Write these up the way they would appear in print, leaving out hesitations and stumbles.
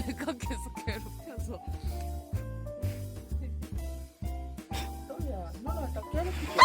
내가 계속 괴롭혀서. 또야, 너는 딱 괴롭히지.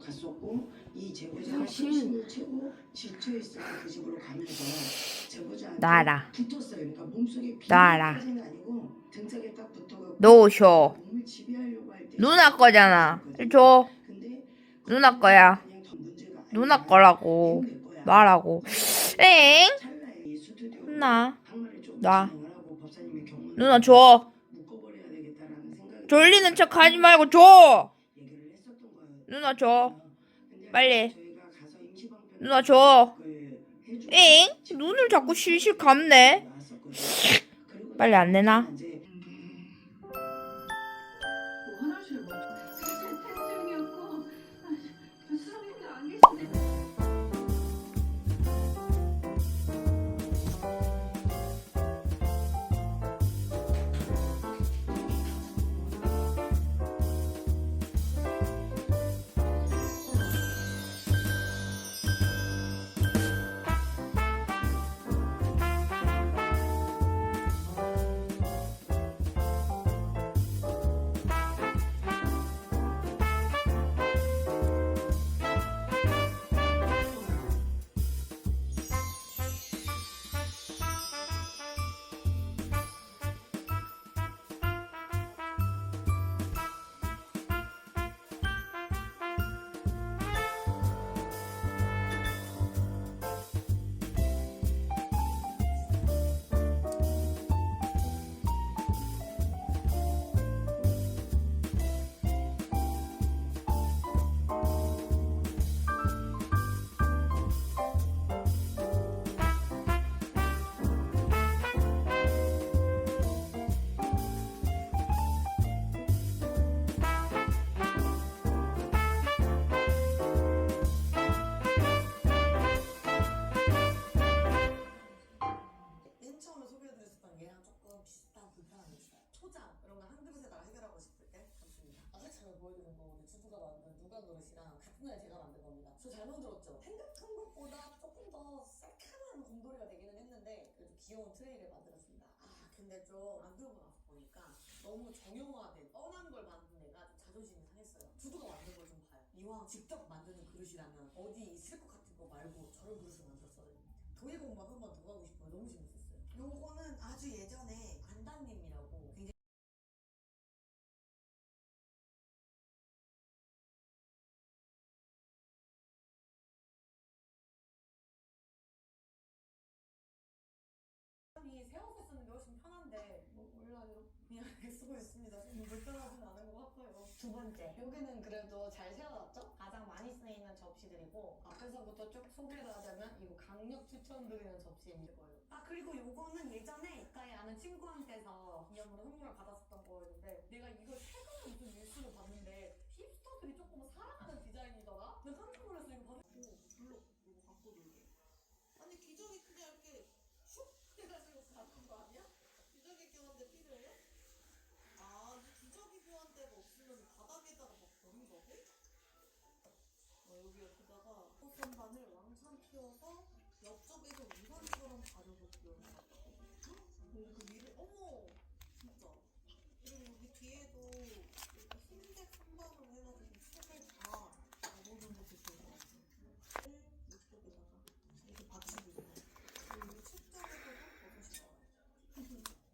갔었고 이 제보자가 당신. 실신을 채고 지쳐 있을 때 그 집으로 가면서 제보자한테 놔라. 붙었어요. 그러니까 몸속에 놔라. 비밀까지는 아니고 등짝에 딱 붙어가지고 놓으셔. 몸을 지배하려고 할 때 누나 거잖아. 줘. 근데 누나 거야. 그냥 더 문제가 아니라 누나 거라고. 얘는 내 거야. 놔라고. 엥? 찰나에 이 스튜디오로 나. 항마를 좀 나. 진행을 하고 법사님의 경문을 누나 줘. 묶어버려야 되겠다라는 생각이 졸리는 척 하지 말고 줘. 얘기를 했었던 거예요. 누나 줘. 근데 빨리. 저희가 가서 임시방편을 누나 줘. 해주고 엥? 눈을 자꾸 실실 감네. 나왔었거든요. 그리고 빨리 안 내놔. 이제 뭐 화장실 뭐 사실 팬중이었고 수석님도 안 계신데 맨 처음에 소개해드렸었던 얘랑 조금 비슷한 불편함이 있어요. 초장 이런 거 한 그릇에다가 해결하고 싶을 때 좋습니다. 아까 제가 보여드린 거 우리 주부가 만든 누각 그릇이랑 같은 날 제가 만든 겁니다. 저 잘 만들었죠? 생각한 것보다 조금 더 새카만 곰돌이가 되기는 했는데 그래도 귀여운 트레이를 만들었습니다. 아 근데 좀 만들고 나서 보니까 너무 정형화된 뻔한 걸 만든 애가 좀 자존심이 상했어요. 주부가 만든 걸 좀 봐요. 이왕 직접 만드는 그릇이라면 어디 있을 것 같은 거 말고 저런 그릇을 만들었어야 됩니다. 도예 공방 한 번 더 가고 싶어요. 너무 재밌었어요. 요거는 아주 예전에 안다님이라고 굉장히 이 세워서 쓰는 게 훨씬 편한데 뭐 몰라요. 그냥 이렇게 쓰고 있습니다. 좀 불편하진 않은 것 같아요. 두 번째, 여기는 그래도 잘 세워놨죠? 가장 많이 쓰이는 접시들이고 앞에서부터 쭉 소개를 하자면 이거 강력 추천드리는 접시인 거예요. 아 그리고 요거는 예전에 가까이 아는 친구한테서 기념으로 선물을 받았었던 거였는데 내가 이걸 최근에 무슨 뉴스를 봤는데 힙스터들이 조금 사랑하는 디자인이더라? 내가 깜짝 놀랐어. 이거 받았고 줄로 이거 갖고 놀게. 아니 기저귀 그냥 이렇게 슉 해가지고 가는 거 아니야? 기저귀 교환대 필요해요? 아 기저귀 교환대가 없으면 바닥에다가 막 버린다고? 여기 옆에다가 선반을 왕창 키워서 옆쪽에서 우산처럼 가려서 끼워놨다고. 그리고 그 위를 어머 진짜. 그리고 여기 뒤에도 이렇게 흰색 선반으로 해가지고 색을 다 넣어놓는 것도 좋을 것 같아요. 이쪽에다가 이렇게 받치고 있어요. 그리고 책장에서도 버섯이 나와요.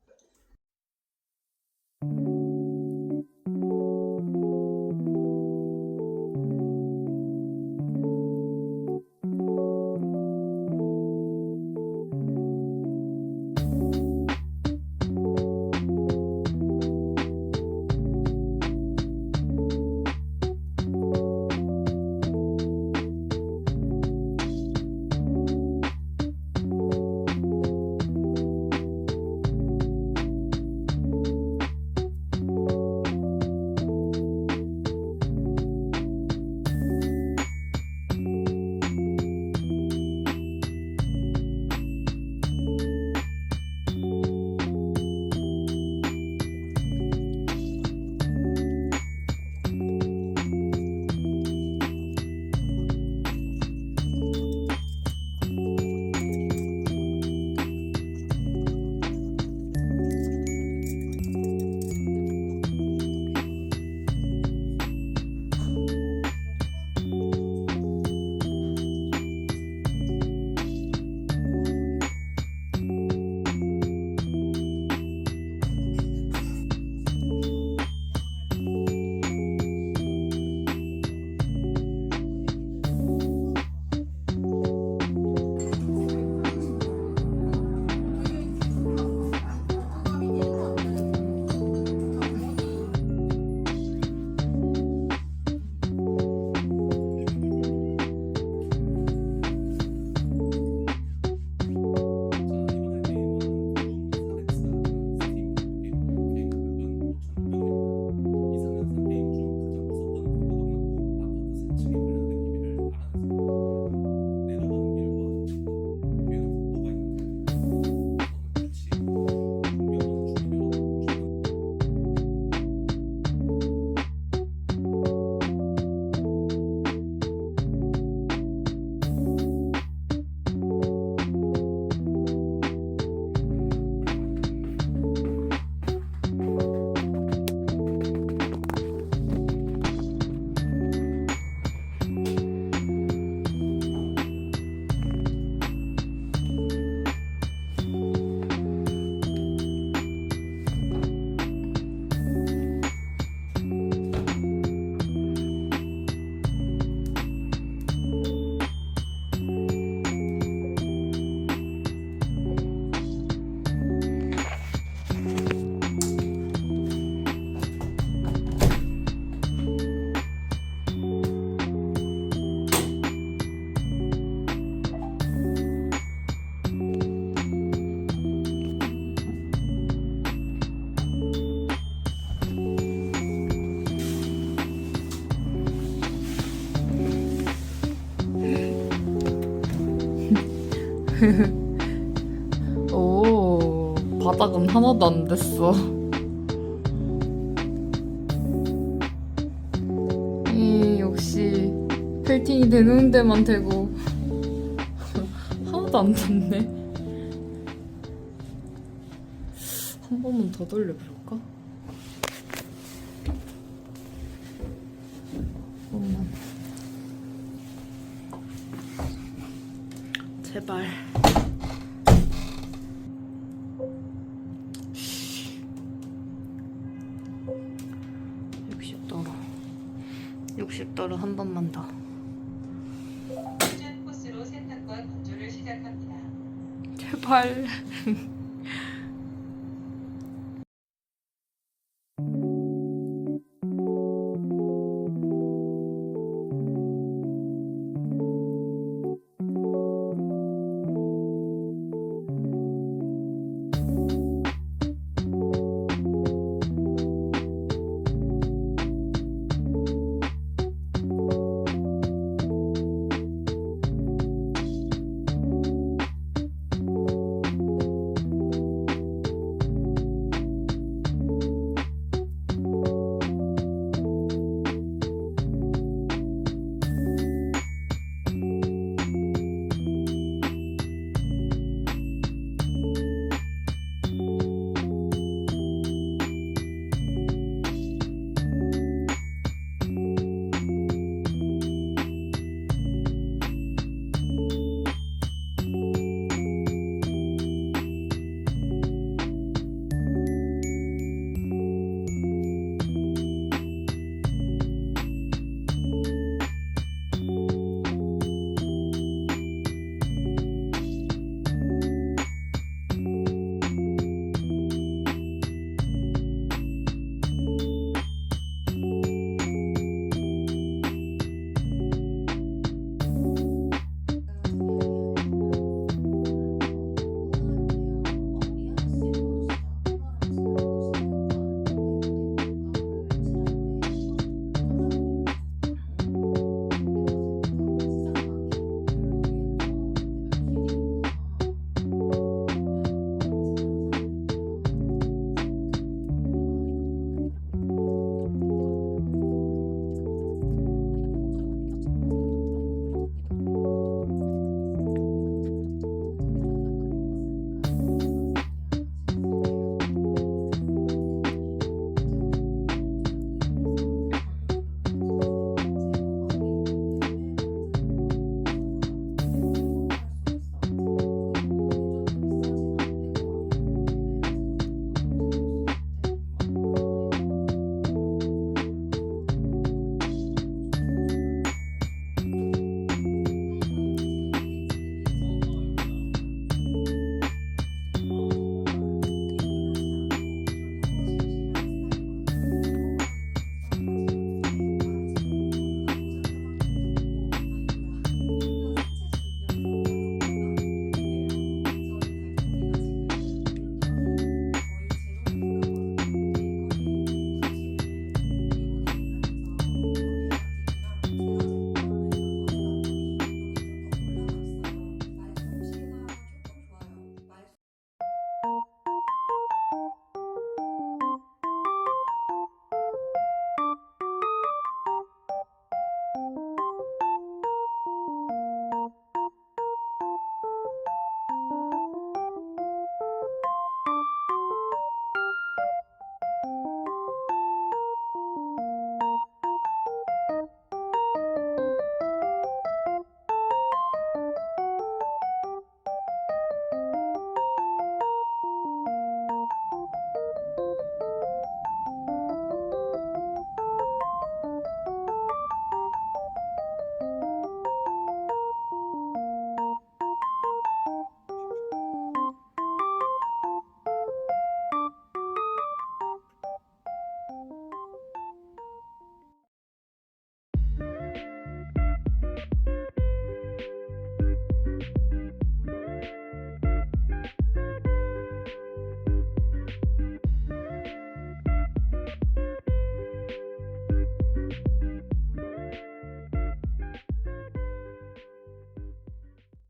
오, 바닥은 하나도 안 됐어. 역시 펠팅이 되는 데만 되고 하나도 안 됐네. 한 번만 더 돌려볼까? 제발. 60도로 한 번만 더. 코스로 세탁과 건조를 시작합니다. 제발.